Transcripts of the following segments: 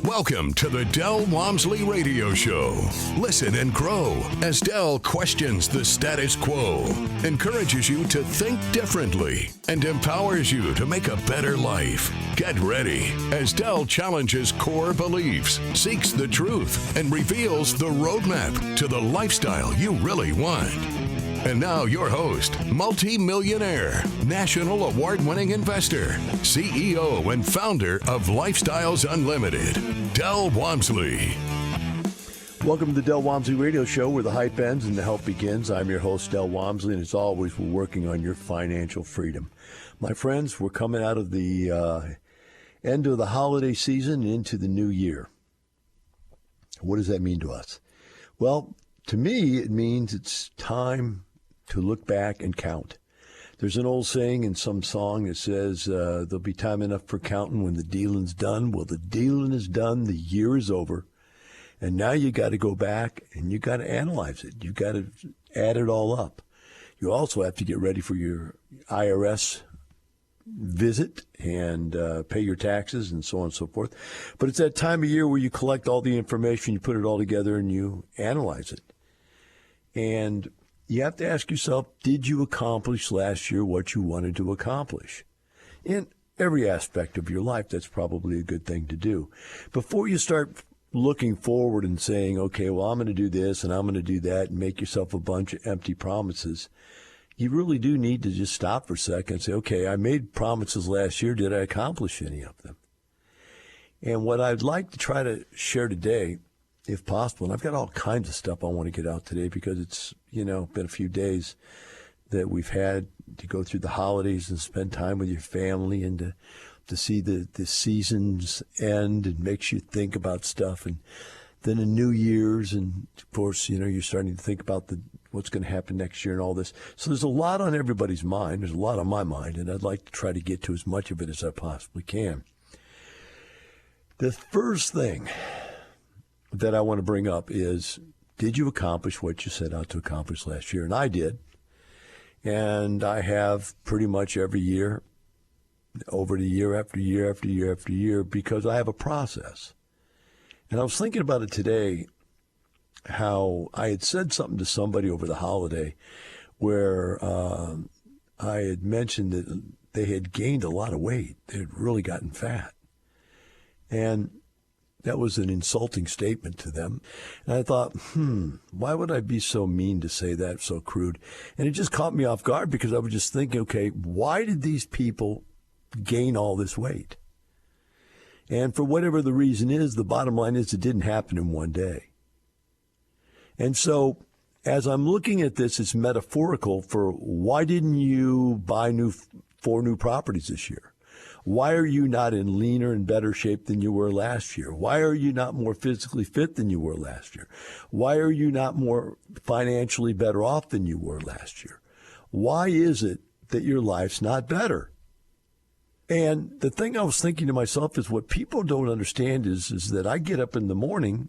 Welcome to the Del Walmsley Radio Show. Listen and grow as Del questions the status quo, encourages you to think differently, and empowers you to make a better life. Get ready as Del challenges core beliefs, seeks the truth, and reveals the roadmap to the lifestyle you really want. And now your host, multi-millionaire, national award-winning investor, CEO and founder of Lifestyles Unlimited, Del Walmsley. Welcome to the Del Walmsley Radio Show, where the hype ends and the help begins. I'm your host, Del Walmsley, and as always, we're working on your financial freedom. My friends, we're coming out of the end of the holiday season and into the new year. What does that mean to us? Well, to me, it means it's time to look back and count. There's an old saying in some song that says, there'll be time enough for counting when the dealing's done. Well, the dealing is done, the year is over, and now you got to go back and you got to analyze it. You got to add it all up. You also have to get ready for your IRS visit and pay your taxes and so on and so forth. But it's that time of year where you collect all the information, you put it all together, and you analyze it. And you have to ask yourself, did you accomplish last year what you wanted to accomplish? In every aspect of your life, that's probably a good thing to do. Before you start looking forward and saying, okay, well, I'm going to do this and I'm going to do that, and make yourself a bunch of empty promises, you really do need to just stop for a second and say, okay, I made promises last year. Did I accomplish any of them? And what I'd like to try to share today, if possible, and I've got all kinds of stuff I want to get out today because it's, been a few days that we've had to go through the holidays and spend time with your family and to see the seasons end, and makes you think about stuff. And then in New Year's, and of course, you're starting to think about what's going to happen next year and all this. So there's a lot on everybody's mind. There's a lot on my mind, and I'd like to try to get to as much of it as I possibly can. The first thing that I want to bring up is, did you accomplish what you set out to accomplish last year? And I did. And I have pretty much every year, over the year after year after year after year, because I have a process. And I was thinking about it today, how I had said something to somebody over the holiday where I had mentioned that they had gained a lot of weight. They had really gotten fat. And that was an insulting statement to them. And I thought, why would I be so mean to say that, so crude? And it just caught me off guard, because I was just thinking, okay, why did these people gain all this weight? And for whatever the reason is, the bottom line is it didn't happen in one day. And so as I'm looking at this, it's metaphorical for, why didn't you buy 4 new properties this year? Why are you not in leaner and better shape than you were last year? Why are you not more physically fit than you were last year? Why are you not more financially better off than you were last year? Why is it that your life's not better? And the thing I was thinking to myself is, what people don't understand is that I get up in the morning,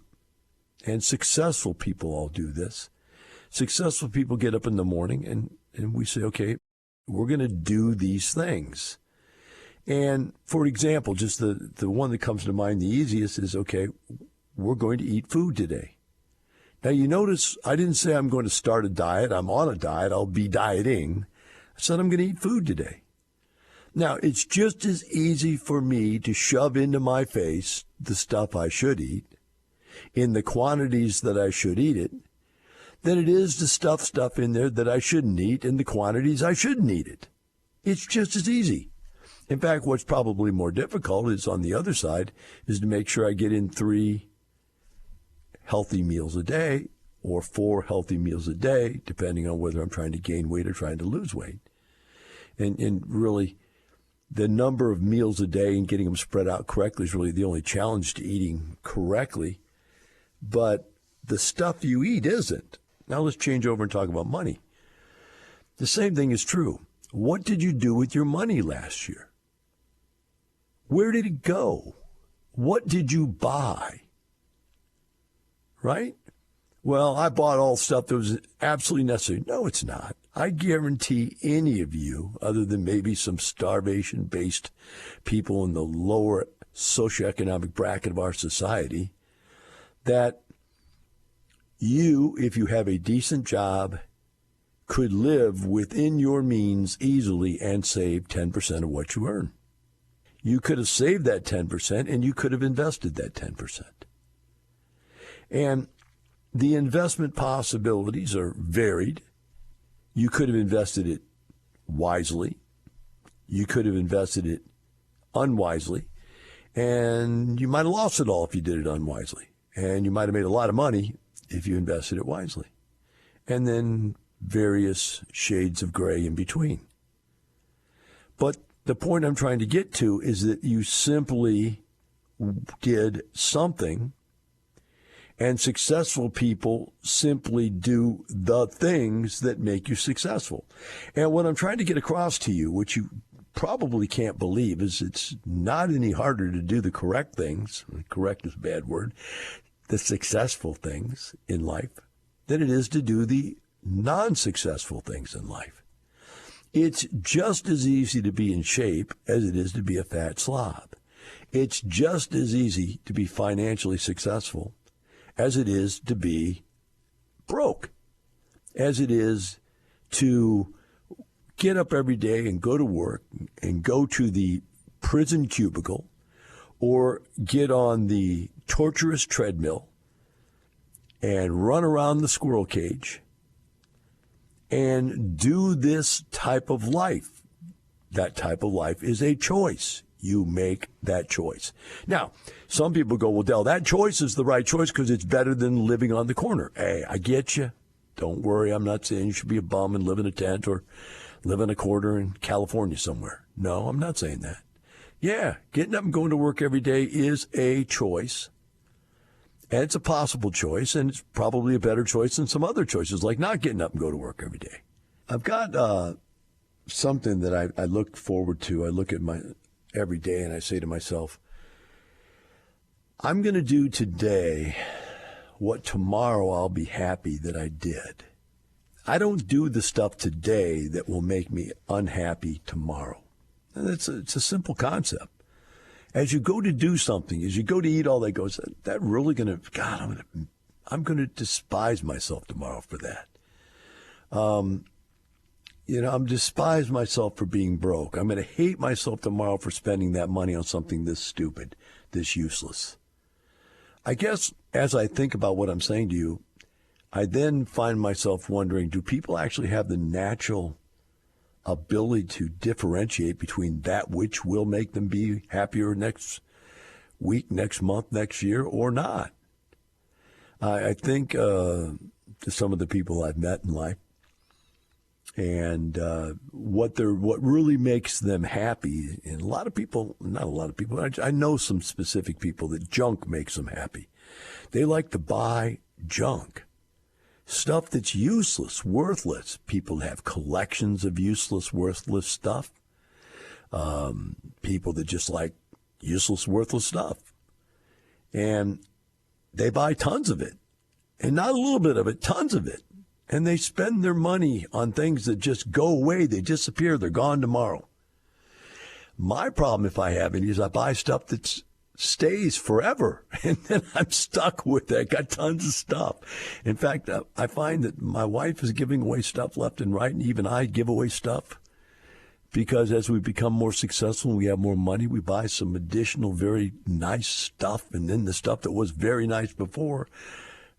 and successful people all do this. Successful people get up in the morning and we say, okay, we're going to do these things. And for example, just the one that comes to mind the easiest is, okay, we're going to eat food today. Now, you notice I didn't say I'm going to start a diet. I'm on a diet. I'll be dieting. I said I'm going to eat food today. Now, it's just as easy for me to shove into my face the stuff I should eat in the quantities that I should eat it than it is to stuff stuff in there that I shouldn't eat in the quantities I shouldn't eat it. It's just as easy. In fact, what's probably more difficult is, on the other side, is to make sure I get in 3 healthy meals a day or 4 healthy meals a day, depending on whether I'm trying to gain weight or trying to lose weight. And really, the number of meals a day and getting them spread out correctly is really the only challenge to eating correctly. But the stuff you eat isn't. Now let's change over and talk about money. The same thing is true. What did you do with your money last year? Where did it go? What did you buy? Right? Well, I bought all stuff that was absolutely necessary. No, it's not. I guarantee any of you, other than maybe some starvation-based people in the lower socioeconomic bracket of our society, that you, if you have a decent job, could live within your means easily and save 10% of what you earn. You could have saved that 10% and you could have invested that 10%. And the investment possibilities are varied. You could have invested it wisely. You could have invested it unwisely. And you might have lost it all if you did it unwisely. And you might have made a lot of money if you invested it wisely. And then various shades of gray in between. But the point I'm trying to get to is that you simply did something, and successful people simply do the things that make you successful. And what I'm trying to get across to you, which you probably can't believe, is it's not any harder to do the correct things, correct is a bad word, the successful things in life, than it is to do the non-successful things in life. It's just as easy to be in shape as it is to be a fat slob. It's just as easy to be financially successful as it is to be broke, as it is to get up every day and go to work and go to the prison cubicle or get on the torturous treadmill and run around the squirrel cage and do this type of life. That type of life is a choice. You make that choice. Now, some people go, well, Del, that choice is the right choice because it's better than living on the corner. Hey, I get you. Don't worry. I'm not saying you should be a bum and live in a tent or live in a quarter in California somewhere. No, I'm not saying that. Yeah, getting up and going to work every day is a choice. And it's a possible choice, and it's probably a better choice than some other choices, like not getting up and go to work every day. I've got something that I look forward to. I look at my every day, and I say to myself, I'm going to do today what tomorrow I'll be happy that I did. I don't do the stuff today that will make me unhappy tomorrow. And it's a simple concept. As you go to do something, as you go to eat all that goes, that really going to, God, I'm going to despise myself tomorrow for that. I'm despise myself for being broke. I'm going to hate myself tomorrow for spending that money on something this stupid, this useless. I guess as I think about what I'm saying to you, I then find myself wondering, do people actually have the natural ability to differentiate between that which will make them be happier next week, next month, next year, or not? I think to some of the people I've met in life, and what really makes them happy, and not a lot of people, I know some specific people that junk makes them happy. They like to buy junk. Stuff that's useless, worthless. People have collections of useless, worthless stuff. People that just like useless, worthless stuff. And they buy tons of it. And not a little bit of it, tons of it. And they spend their money on things that just go away. They disappear. They're gone tomorrow. My problem, if I have any, is I buy stuff that's stays forever, and then I'm stuck with it. I got tons of stuff. In fact, I find that my wife is giving away stuff left and right, and even I give away stuff because as we become more successful and we have more money, we buy some additional very nice stuff, and then the stuff that was very nice before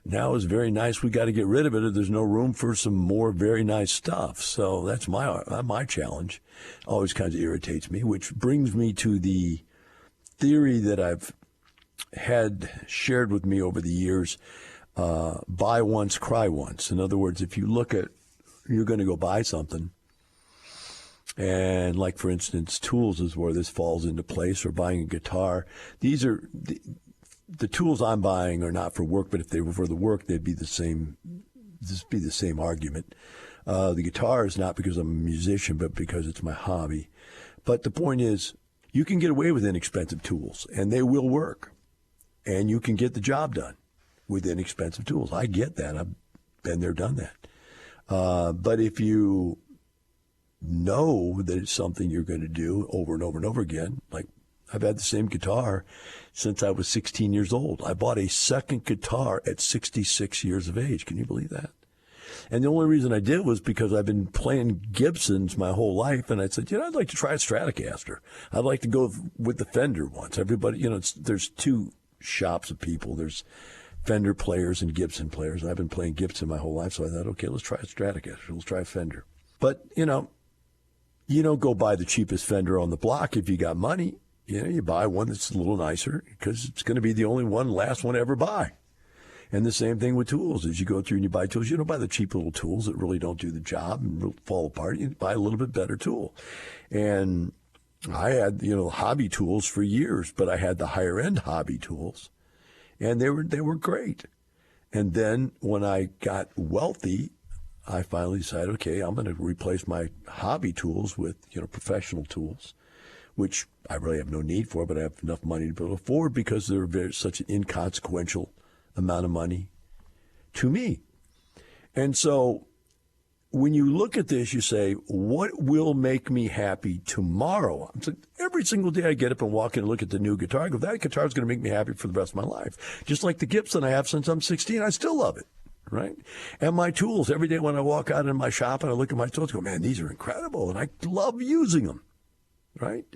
now is very nice. We got to get rid of it, or there's no room for some more very nice stuff. So that's my challenge. Always kind of irritates me, which brings me to the theory that I've had shared with me over the years, buy once, cry once. In other words, if you're going to go buy something, and like, for instance, tools is where this falls into place, or buying a guitar. These are the tools I'm buying are not for work, but if they were for the work, they'd be the same. This be the same argument. The guitar is not because I'm a musician, but because it's my hobby. But the point is, you can get away with inexpensive tools, and they will work. And you can get the job done with inexpensive tools. I get that. I've been there, done that. But if you know that it's something you're going to do over and over and over again, like I've had the same guitar since I was 16 years old. I bought a second guitar at 66 years of age. Can you believe that? And the only reason I did was because I've been playing Gibsons my whole life, and I said, I'd like to try a Stratocaster. I'd like to go with the Fender once. Everybody, there's two shops of people. There's Fender players and Gibson players. I've been playing Gibson my whole life, so I thought, okay, let's try a Stratocaster. Let's try a Fender. But, you don't go buy the cheapest Fender on the block if you got money. You buy one that's a little nicer because it's going to be the only last one to ever buy. And the same thing with tools. As you go through and you buy tools, you don't buy the cheap little tools that really don't do the job and fall apart. You buy a little bit better tool. And I had, hobby tools for years, but I had the higher end hobby tools, and they were great. And then when I got wealthy, I finally decided, okay, I'm going to replace my hobby tools with, professional tools, which I really have no need for, but I have enough money to be able to afford because they're such an inconsequential amount of money to me. And so when you look at this, you say, what will make me happy tomorrow? It's like every single day I get up and walk in and look at the new guitar. I go, that guitar is going to make me happy for the rest of my life. Just like the Gibson I have since I'm 16, I still love it, right? And my tools, every day when I walk out in my shop and I look at my tools, I go, man, these are incredible, and I love using them, right?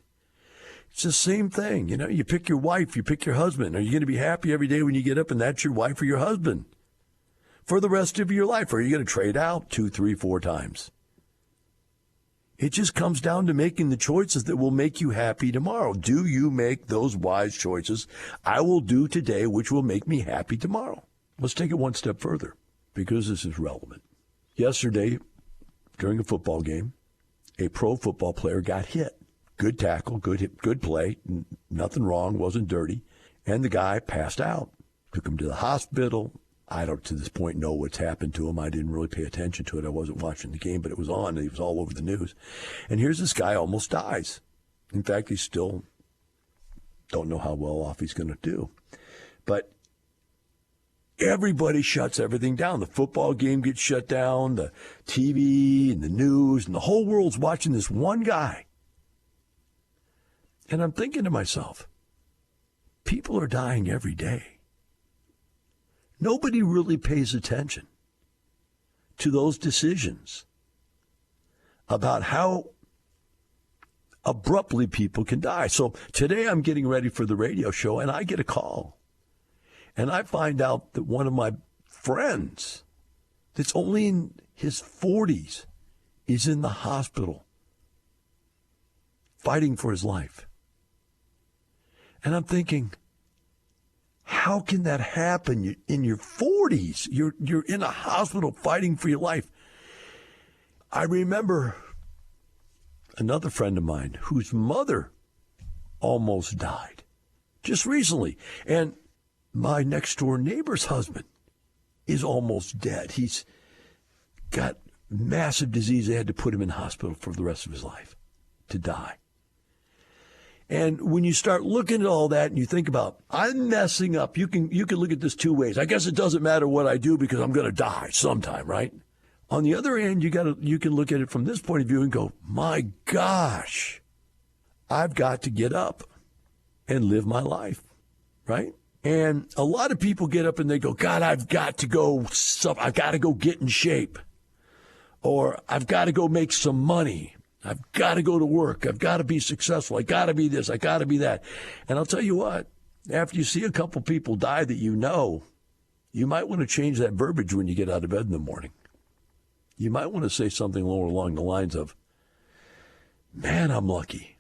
It's the same thing. You pick your wife, you pick your husband. Are you going to be happy every day when you get up and that's your wife or your husband for the rest of your life? Or are you going to trade out 2, 3, 4 times? It just comes down to making the choices that will make you happy tomorrow. Do you make those wise choices? I will do today, which will make me happy tomorrow. Let's take it one step further because this is relevant. Yesterday, during a football game, a pro football player got hit. Good tackle, good hit, good play, nothing wrong, wasn't dirty. And the guy passed out. Took him to the hospital. I don't, to this point, know what's happened to him. I didn't really pay attention to it. I wasn't watching the game, but it was on, and it was all over the news. And here's this guy almost dies. In fact, he still don't know how well off he's going to do. But everybody shuts everything down. The football game gets shut down, the TV and the news, and the whole world's watching this one guy. And I'm thinking to myself, people are dying every day. Nobody really pays attention to those decisions about how abruptly people can die. So today I'm getting ready for the radio show, and I get a call. And I find out that one of my friends that's only in his 40s is in the hospital fighting for his life. And I'm thinking, how can that happen in your 40s? You're in a hospital fighting for your life. I remember another friend of mine whose mother almost died just recently. And my next door neighbor's husband is almost dead. He's got massive disease. They had to put him in hospital for the rest of his life to die. And when you start looking at all that and you think about, I'm messing up, you can look at this two ways. I guess it doesn't matter what I do because I'm going to die sometime, right? On the other hand, you can look at it from this point of view and go, my gosh, I've got to get up and live my life, right? And a lot of people get up and they go, God, I've got to go get in shape. Or I've got to go make some money. I've got to go to work. I've got to be successful. I got to be this. I got to be that. And I'll tell you what, after you see a couple people die that you might want to change that verbiage when you get out of bed in the morning. You might want to say something along the lines of, man, I'm lucky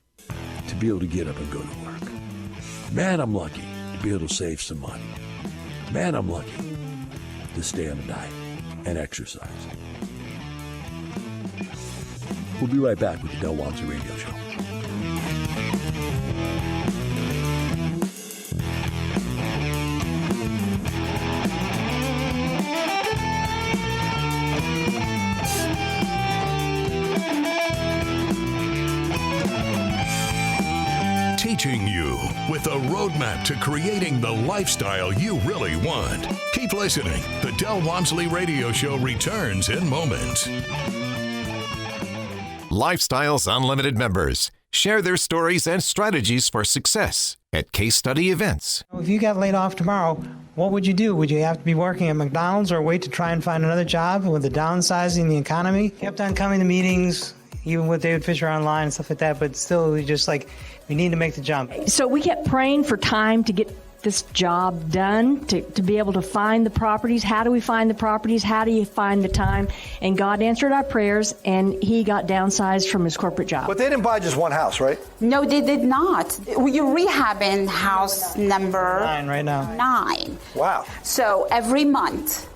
to be able to get up and go to work. Man, I'm lucky to be able to save some money. Man, I'm lucky to stay on a diet and exercise. We'll be right back with the Del Walmsley Radio Show. Teaching you you with a roadmap to creating the lifestyle you really want. Keep listening. The Del Walmsley Radio Show returns in moments. Lifestyles Unlimited members share their stories and strategies for success at case study events. If you got laid off tomorrow, what would you do? Would you have to be working at McDonald's or wait to try and find another job with the downsizing the economy? Kept on coming to meetings, even with David Fisher online and stuff like that, but still we just we need to make the jump. So we kept praying for time to get this job done, to be able to find the properties. How do we find the properties? How do you find the time? And God answered our prayers, and he got downsized from his corporate job. But they didn't buy just one house, right? No, they did not. You're rehabbing house number 9 right now. 9. Wow. So every month,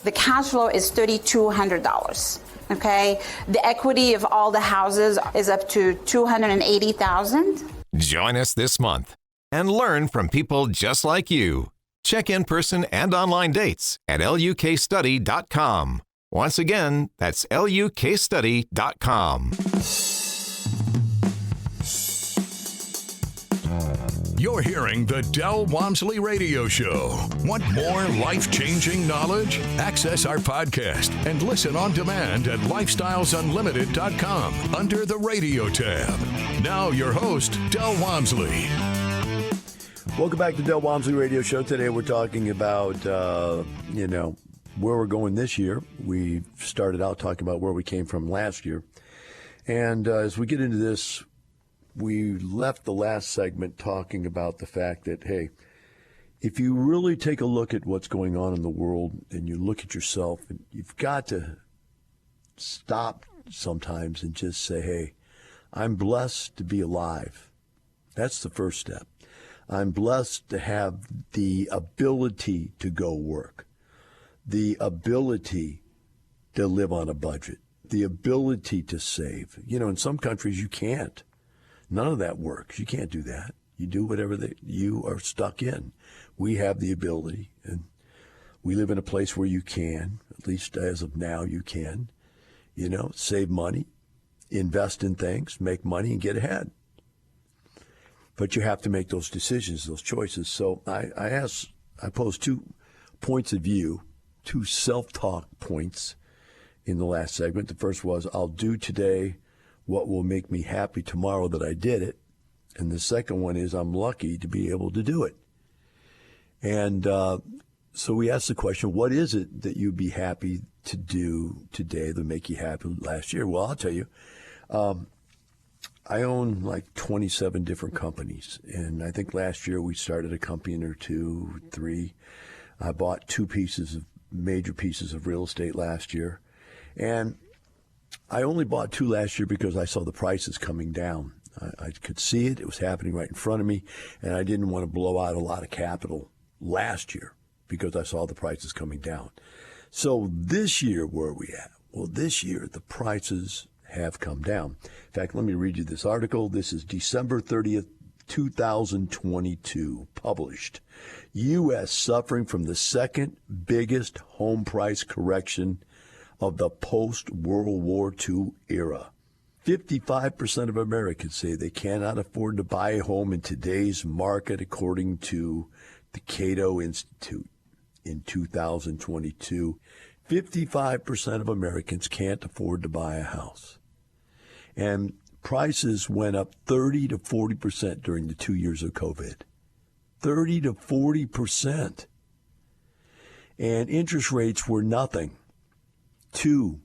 the cash flow is $3,200. Okay, the equity of all the houses is up to $280,000. Join us this month and learn from people just like you. Check in-person and online dates at lukstudy.com. Once again, that's lukstudy.com. You're hearing the Del Walmsley Radio Show. Want more life-changing knowledge? Access our podcast and listen on demand at lifestylesunlimited.com under the radio tab. Now your host, Del Walmsley. Welcome back to Del Walmsley Radio Show. Today we're talking about, where we're going this year. We started out talking about where we came from last year. And as we get into this, we left the last segment talking about the fact that, hey, if you really take a look at what's going on in the world and you look at yourself, you've got to stop sometimes and just say, hey, I'm blessed to be alive. That's the first step. I'm blessed to have the ability to go work, the ability to live on a budget, the ability to save. In some countries you can't. None of that works. You can't do that. You do whatever you are stuck in. We have the ability, and we live in a place where you can, at least as of now, you can, save money, invest in things, make money, and get ahead. But you have to make those decisions, those choices. So I posed 2 points of view, 2 self-talk points in the last segment. The first was, I'll do today what will make me happy tomorrow that I did it. And the second one is, I'm lucky to be able to do it. And so we asked the question, what is it that you'd be happy to do today that make you happy last year? Well, I'll tell you, I own like 27 different companies. And I think last year we started a company or 2, 3. I bought 2 major pieces of real estate last year. And I only bought 2 last year because I saw the prices coming down. I could see it. It was happening right in front of me. And I didn't want to blow out a lot of capital last year because I saw the prices coming down. So this year, where are we at? Well, this year, the prices have come down. In fact, let me read you this article. This is December 30th, 2022, published. U.S. suffering from the second biggest home price correction of the post-World War II era. 55% of Americans say they cannot afford to buy a home in today's market, according to the Cato Institute. In 2022, 55% of Americans can't afford to buy a house. And prices went up 30 to 40% during the 2 years of COVID. 30 to 40%. And interest rates were nothing. 2,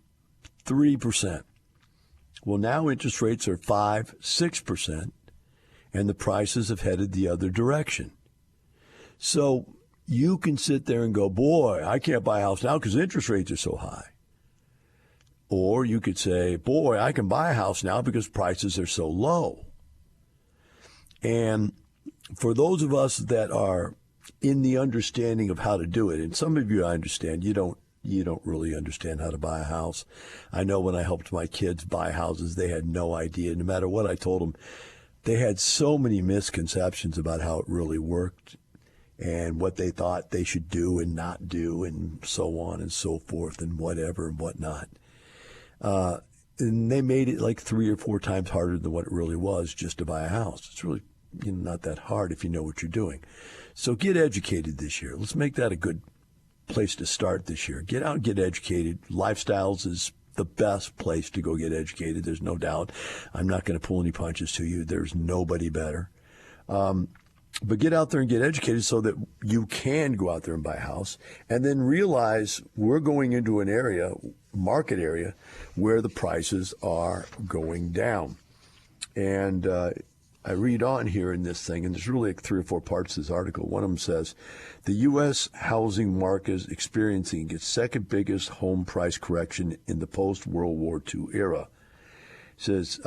3%. Well, now interest rates are 5, 6%, and the prices have headed the other direction. So you can sit there and go, boy, I can't buy a house now because interest rates are so high. Or you could say, boy, I can buy a house now because prices are so low. And for those of us that are in the understanding of how to do it, and some of you, I understand, you don't really understand how to buy a house. I know when I helped my kids buy houses, they had no idea. No matter what I told them, they had so many misconceptions about how it really worked and what they thought they should do and not do and so on and so forth and whatever and whatnot. And they made it like 3 or 4 times harder than what it really was just to buy a house. It's really not that hard if you know what you're doing. So get educated this year. Let's make that a good place to start this year. Get out and get educated. Lifestyles is the best place to go get educated. There's no doubt. I'm not going to pull any punches to you. There's nobody better. But get out there and get educated so that you can go out there and buy a house, and then realize we're going into an area, market area, where the prices are going down. And I read on here in this thing, and there's really like 3 or 4 parts to this article. One of them says, the U.S. housing market is experiencing its second biggest home price correction in the post-World War II era. It says,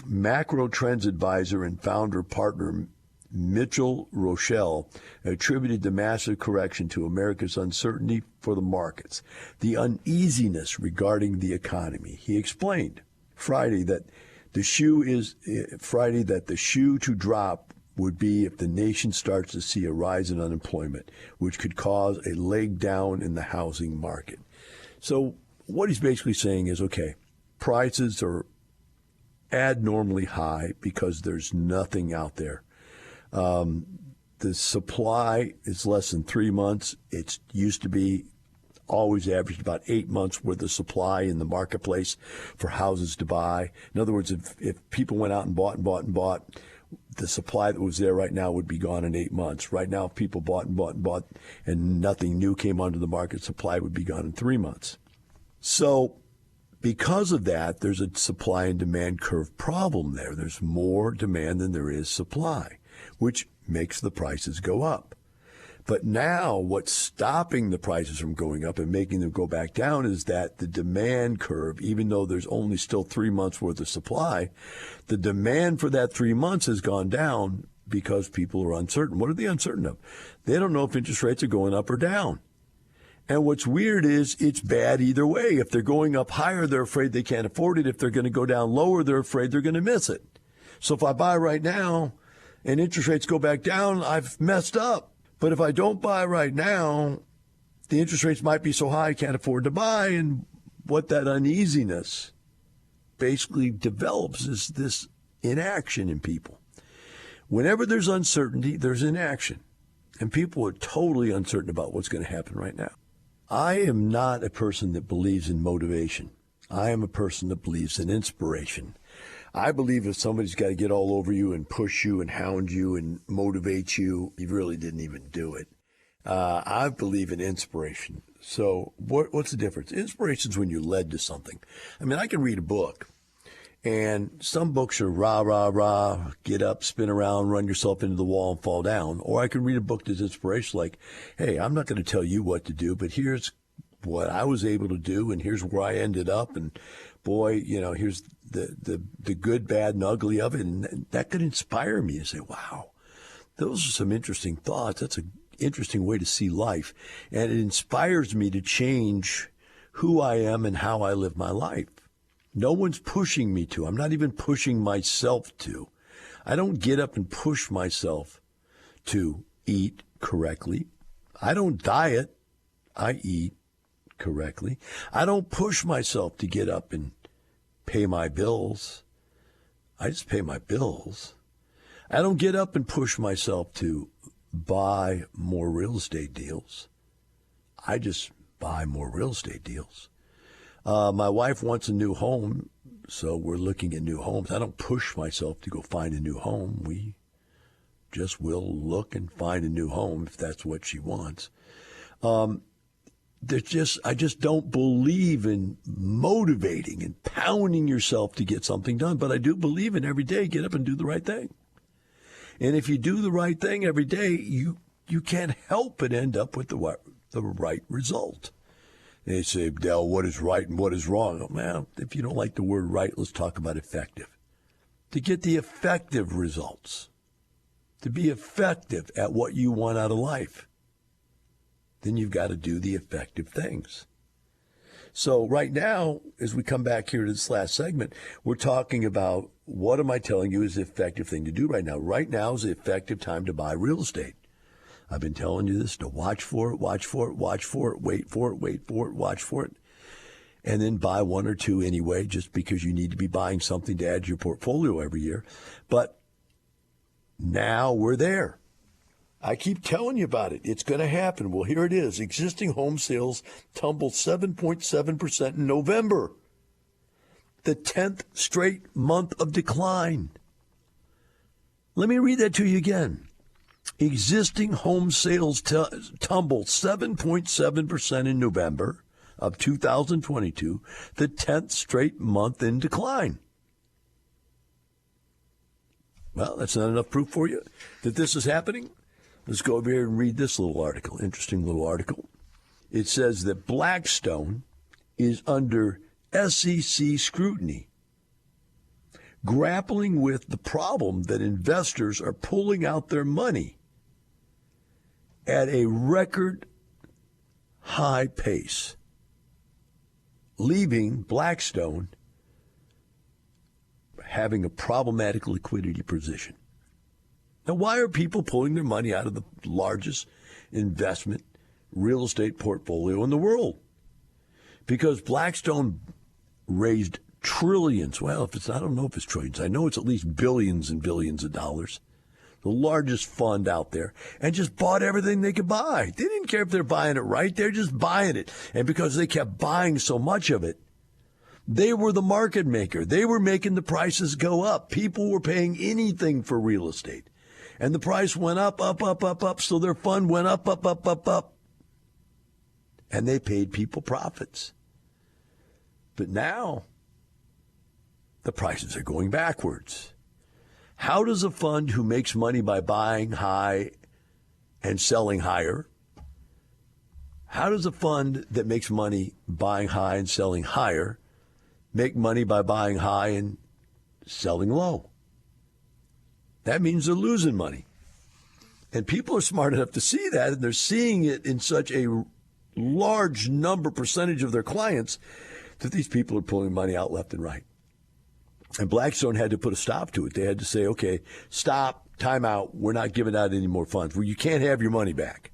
macro trends advisor and founder partner Mitchell Rochelle attributed the massive correction to America's uncertainty for the markets, the uneasiness regarding the economy. He explained Friday that the shoe to drop would be if the nation starts to see a rise in unemployment, which could cause a leg down in the housing market. So what he's basically saying is, okay, prices are abnormally high because there's nothing out there. The supply is less than 3 months. It used to be always averaged about 8 months worth of supply in the marketplace for houses to buy. In other words, if people went out and bought, the supply that was there right now would be gone in 8 months. Right now, if people bought and nothing new came onto the market, supply would be gone in 3 months. So because of that, there's a supply and demand curve problem there. There's more demand than there is supply, which makes the prices go up. But now what's stopping the prices from going up and making them go back down is that the demand curve, even though there's only still 3 months worth of supply, the demand for that 3 months has gone down because people are uncertain. What are they uncertain of? They don't know if interest rates are going up or down. And what's weird is it's bad either way. If they're going up higher, they're afraid they can't afford it. If they're going to go down lower, they're afraid they're going to miss it. So if I buy right now and interest rates go back down, I've messed up. But if I don't buy right now, the interest rates might be so high I can't afford to buy. And what that uneasiness basically develops is this inaction in people. Whenever there's uncertainty, there's inaction. And people are totally uncertain about what's going to happen right now. I am not a person that believes in motivation. I am a person that believes in inspiration. I believe if somebody's got to get all over you and push you and hound you and motivate you, you really didn't even do it. I believe in inspiration. So what's the difference? Inspiration is when you're led to something. I mean, I can read a book, and some books are rah, rah, rah, get up, spin around, run yourself into the wall and fall down. Or I can read a book that's inspirational, like, hey, I'm not going to tell you what to do, but here's what I was able to do, and here's where I ended up, and boy, here's the good, bad, and ugly of it, and that could inspire me to say, wow, those are some interesting thoughts. That's an interesting way to see life, and it inspires me to change who I am and how I live my life. No one's pushing me to. I'm not even pushing myself to. I don't get up and push myself to eat correctly. I don't diet. I eat correctly. I don't push myself to get up and pay my bills. I just pay my bills. I don't get up and push myself to buy more real estate deals. I just buy more real estate deals. My wife wants a new home, so we're looking at new homes. I don't push myself to go find a new home. We just will look and find a new home if that's what she wants. I just don't believe in motivating and pounding yourself to get something done, but I do believe in every day get up and do the right thing. And if you do the right thing every day, you can't help but end up with the right result. They say, Del, what is right and what is wrong? Well, if you don't like the word right, let's talk about effective. To get the effective results, to be effective at what you want out of life, then you've got to do the effective things. So right now, as we come back here to this last segment, we're talking about what am I telling you is the effective thing to do right now. Right now is the effective time to buy real estate. I've been telling you this, to watch for it, watch for it, watch for it, wait for it, wait for it, watch for it, and then buy one or two anyway, just because you need to be buying something to add to your portfolio every year. But Now we're there. I keep telling you about it. It's going to happen. Well, here it is. Existing home sales tumbled 7.7% in November. The 10th straight month of decline. Let me read that to you again. Existing home sales tumbled 7.7% in November of 2022, the 10th straight month in decline. Well, that's not enough proof for you that this is happening. Let's go over here and read this little article, interesting little article. It says that Blackstone is under SEC scrutiny, grappling with the problem that investors are pulling out their money at a record high pace, leaving Blackstone having a problematic liquidity position. Now, why are people pulling their money out of the largest investment real estate portfolio in the world? Because Blackstone raised trillions. Well, I don't know if it's trillions. I know it's at least billions and billions of dollars. The largest fund out there, and just bought everything they could buy. They didn't care if they're buying it right. They're just buying it. And because they kept buying so much of it, they were the market maker. They were making the prices go up. People were paying anything for real estate. And the price went up, up, up, up, up. So their fund went up, up, up, up, up. And they paid people profits. But now, the prices are going backwards. How does a fund who makes money by buying high and selling higher, how does a fund that makes money buying high and selling higher make money by buying high and selling low? That means they're losing money. And people are smart enough to see that, and they're seeing it in such a large percentage of their clients that these people are pulling money out left and right. And Blackstone had to put a stop to it. They had to say, okay, stop, time out. We're not giving out any more funds. Well, you can't have your money back.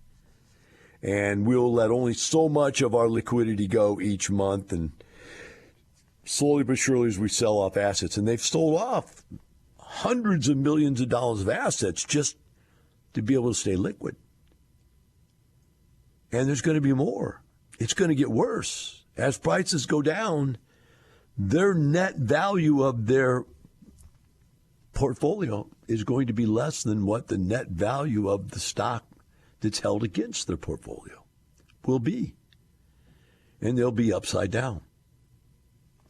And we'll let only so much of our liquidity go each month. And slowly but surely as we sell off assets. And they've sold off hundreds of millions of dollars of assets just to be able to stay liquid. And there's going to be more. It's going to get worse. As prices go down, their net value of their portfolio is going to be less than what the net value of the stock that's held against their portfolio will be. And they'll be upside down.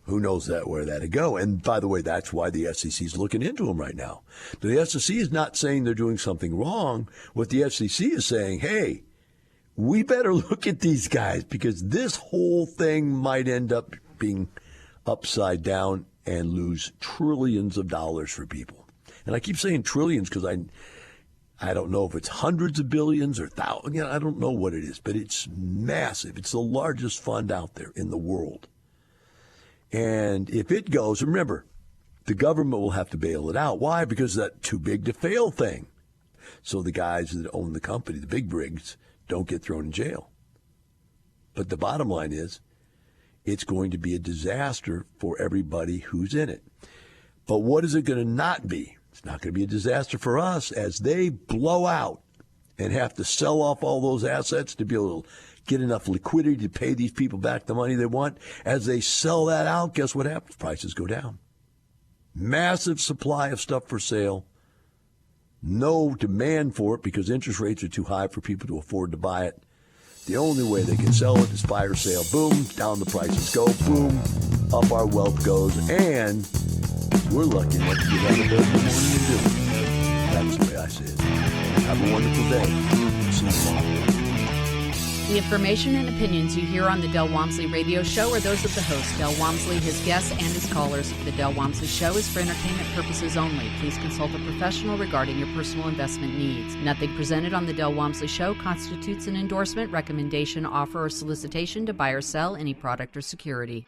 Who knows where that'll go? And by the way, that's why the SEC is looking into them right now. The SEC is not saying they're doing something wrong. What the SEC is saying, hey, we better look at these guys because this whole thing might end up being upside down and lose trillions of dollars for people. And I keep saying trillions because I don't know if it's hundreds of billions or thousands. I don't know what it is, but it's massive. It's the largest fund out there in the world. And if it goes, remember, the government will have to bail it out. Why? Because that too big to fail thing. So the guys that own the company, the big rigs, don't get thrown in jail. But the bottom line is, it's going to be a disaster for everybody who's in it. But what is it going to not be? It's not going to be a disaster for us as they blow out and have to sell off all those assets to be able to get enough liquidity to pay these people back the money they want. As they sell that out, guess what happens? Prices go down. Massive supply of stuff for sale. No demand for it because interest rates are too high for people to afford to buy it. The only way they can sell it is fire sale. Boom, down the prices go. Boom, up our wealth goes. And we're lucky enough to get out of bed in the morning and do it. That's the way I see it. Have a wonderful day. See you tomorrow. The information and opinions you hear on the Del Walmsley radio show are those of the host, Del Walmsley, his guests, and his callers. The Del Walmsley show is for entertainment purposes only. Please consult a professional regarding your personal investment needs. Nothing presented on the Del Walmsley show constitutes an endorsement, recommendation, offer, or solicitation to buy or sell any product or security.